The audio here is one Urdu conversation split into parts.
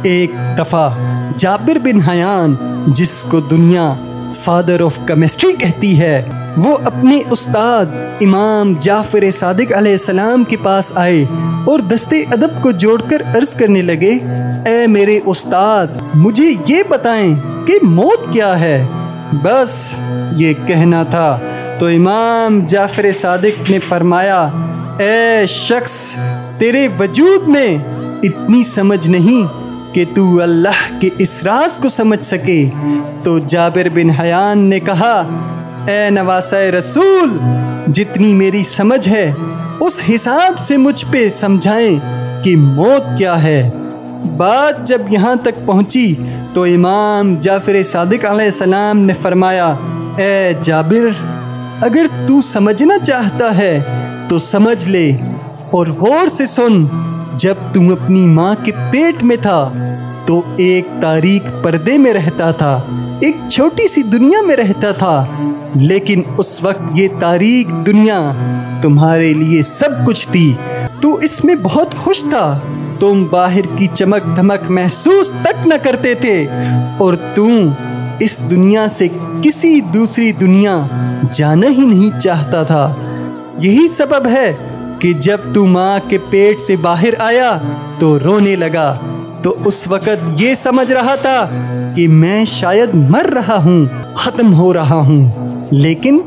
ایک دفعہ جابر بن حیان، جس کو دنیا فادر آف کیمسٹری کہتی ہے، وہ اپنے استاد امام جعفر صادق علیہ السلام کے پاس آئے اور دستے ادب کو جوڑ کر عرض کرنے لگے، اے میرے استاد، مجھے یہ بتائیں کہ موت کیا ہے؟ بس یہ کہنا تھا تو امام جعفر صادق نے فرمایا، اے شخص، تیرے وجود میں اتنی سمجھ نہیں کہ تو اللہ کے اس راز کو سمجھ سکے۔ تو جابر بن حیان نے کہا، اے نواسہ رسول، جتنی میری سمجھ ہے اس حساب سے مجھ پہ سمجھائیں کہ موت کیا ہے۔ بات جب یہاں تک پہنچی تو امام جعفر صادق علیہ السلام نے فرمایا، اے جابر، اگر تو سمجھنا چاہتا ہے تو سمجھ لے اور غور سے سن۔ جب تم اپنی ماں کے پیٹ میں تھا تو ایک تاریک پردے میں رہتا تھا، ایک چھوٹی سی دنیا میں رہتا تھا، لیکن اس وقت یہ تاریک دنیا تمہارے لیے سب کچھ تھی۔ تو اس میں بہت خوش تھا، تم باہر کی چمک دھمک محسوس تک نہ کرتے تھے، اور تم اس دنیا سے کسی دوسری دنیا جانا ہی نہیں چاہتا تھا۔ یہی سبب ہے کہ جب تو ماں کے پیٹ سے باہر آیا تو رونے لگا، تو اس وقت یہ سمجھ رہا تھا کہ میں شاید مر رہا ہوں، ختم ہو رہا ہوں، لیکن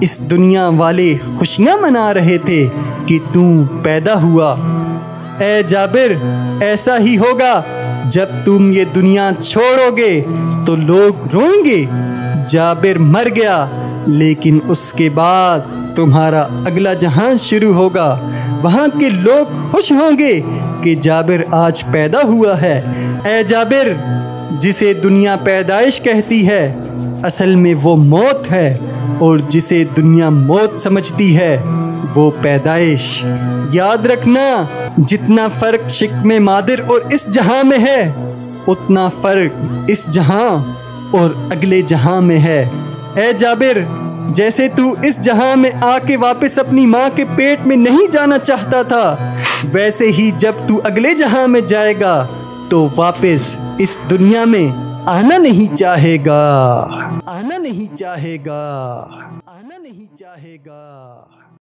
اس دنیا والے خوشیاں منا رہے تھے کہ تو پیدا ہوا۔ اے جابر، ایسا ہی ہوگا، جب تم یہ دنیا چھوڑو گے تو لوگ روئیں گے۔ جابر مر گیا، لیکن اس کے بعد تمہارا اگلا جہان شروع ہوگا، وہاں کے لوگ خوش ہوں گے کہ جابر آج پیدا ہوا ہے۔ اے جابر، جسے دنیا پیدائش کہتی ہے، اصل میں وہ موت ہے، اور جسے دنیا موت سمجھتی ہے وہ پیدائش۔ یاد رکھنا، جتنا فرق شکم مادر اور اس جہاں میں ہے، اتنا فرق اس جہاں اور اگلے جہاں میں ہے۔ اے جابر، جیسے تو اس جہاں میں آ کے واپس اپنی ماں کے پیٹ میں نہیں جانا چاہتا تھا، ویسے ہی جب تو اگلے جہاں میں جائے گا تو واپس اس دنیا میں آنا نہیں چاہے گا، آنا نہیں چاہے گا، آنا نہیں چاہے گا۔